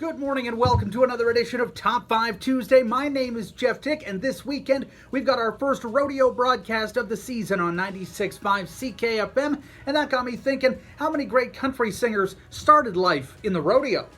Good morning and welcome to another edition of Top 5 Tuesday. My name is Jeff Tick, and this weekend we've got our first rodeo broadcast of the season on 96.5 CKFM, and that got me thinking, how many great country singers started life in the rodeo?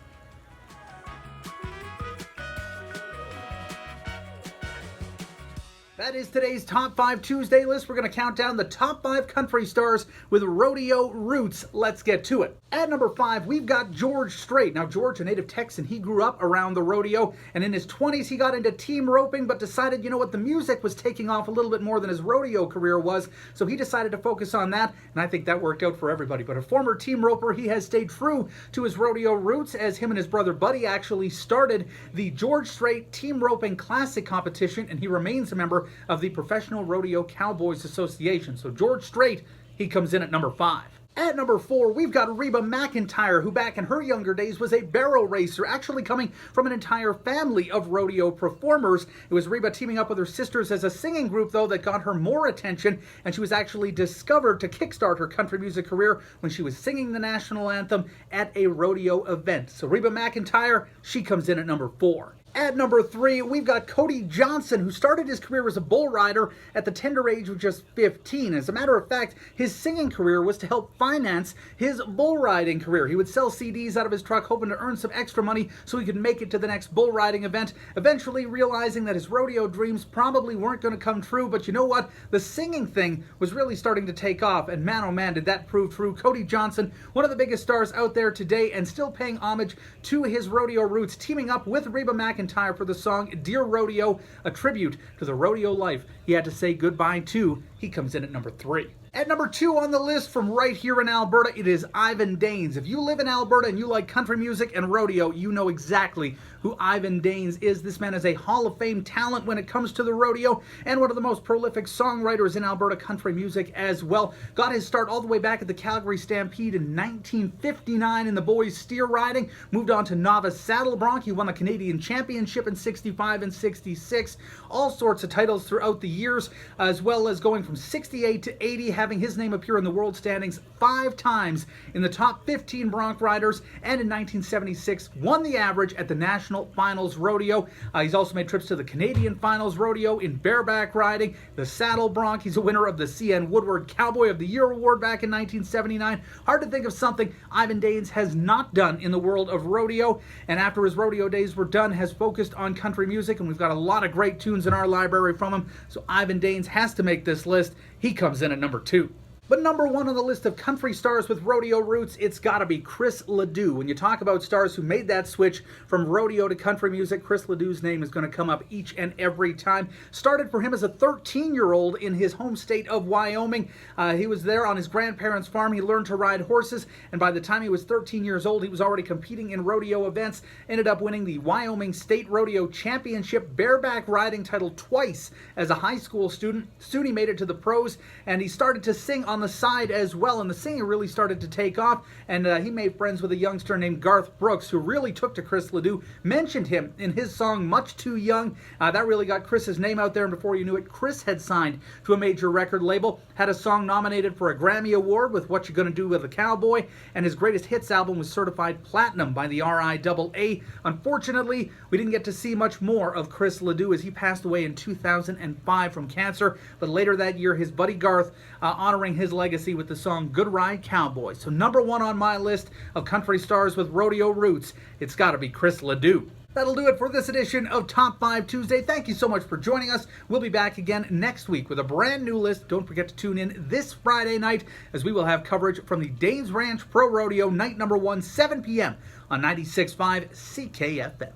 That is today's Top 5 Tuesday list. We're going to count down the top 5 country stars with rodeo roots. Let's get to it. At number 5, we've got George Strait. Now, George, a native Texan, he grew up around the rodeo, and in his 20s he got into team roping, but decided, the music was taking off a little bit more than his rodeo career was, so he decided to focus on that, and I think that worked out for everybody. But a former team roper, he has stayed true to his rodeo roots, as him and his brother Buddy actually started the George Strait Team Roping Classic competition, and he remains a member of the Professional Rodeo Cowboys Association. So George Strait, he comes in at number 5. At number 4, we've got Reba McIntyre, who back in her younger days was a barrel racer, actually coming from an entire family of rodeo performers. It was Reba teaming up with her sisters as a singing group, though, that got her more attention, and she was actually discovered to kickstart her country music career when she was singing the national anthem at a rodeo event. So Reba McIntyre, she comes in at number 4. At number 3, we've got Cody Johnson, who started his career as a bull rider at the tender age of just 15. As a matter of fact, his singing career was to help finance his bull riding career. He would sell CDs out of his truck, hoping to earn some extra money so he could make it to the next bull riding event, eventually realizing that his rodeo dreams probably weren't going to come true. But you know what? The singing thing was really starting to take off, and man, oh man, did that prove true. Cody Johnson, one of the biggest stars out there today, and still paying homage to his rodeo roots, teaming up with Reba McIntyre for the song Dear Rodeo, a tribute to the rodeo life he had to say goodbye to. He comes in at number 3. At number 2 on the list, from right here in Alberta, it is Ivan Daines. If you live in Alberta and you like country music and rodeo, you know exactly who Ivan Daines is. This man is a Hall of Fame talent when it comes to the rodeo, and one of the most prolific songwriters in Alberta country music as well. Got his start all the way back at the Calgary Stampede in 1959 in the boys steer riding, moved on to novice saddle bronc. He won the Canadian Championship in 65 and 66, all sorts of titles throughout the years, as well as going from 68 to 80, having his name appear in the world standings 5 times in the top 15 bronc riders, and in 1976 won the average at the National Finals Rodeo. He's also made trips to the Canadian Finals Rodeo in bareback riding, the saddle bronc. He's a winner of the CN Woodward Cowboy of the Year Award back in 1979. Hard to think of something Ivan Daines has not done in the world of rodeo, and after his rodeo days were done, has focused on country music, and we've got a lot of great tunes in our library from him, so Ivan Daines has to make this list. He comes in at number 2. But number 1 on the list of country stars with rodeo roots, it's got to be Chris Ledoux. When you talk about stars who made that switch from rodeo to country music, Chris Ledoux's name is going to come up each and every time. Started for him as a 13-year-old in his home state of Wyoming. He was there on his grandparents' farm. He learned to ride horses, and by the time he was 13 years old, he was already competing in rodeo events. Ended up winning the Wyoming State Rodeo Championship bareback riding title twice as a high school student. Soon he made it to the pros, and he started to sing on the side as well, and the singing really started to take off, and he made friends with a youngster named Garth Brooks, who really took to Chris Ledoux, mentioned him in his song Much Too Young. That really got Chris's name out there, and before you knew it, Chris had signed to a major record label, had a song nominated for a Grammy Award with What You Gonna Do With a Cowboy, and his greatest hits album was certified platinum by the RIAA. Unfortunately, we didn't get to see much more of Chris Ledoux as he passed away in 2005 from cancer, but later that year, his buddy Garth honoring his legacy with the song Good Ride Cowboy. So number 1 on my list of country stars with rodeo roots, it's got to be Chris Ledoux. That'll do it for this edition of Top 5 Tuesday. Thank you so much for joining us. We'll be back again next week with a brand new list. Don't forget to tune in this Friday night, as we will have coverage from the Daines Ranch Pro Rodeo, night number 1, 7 p.m. on 96.5 CKFM.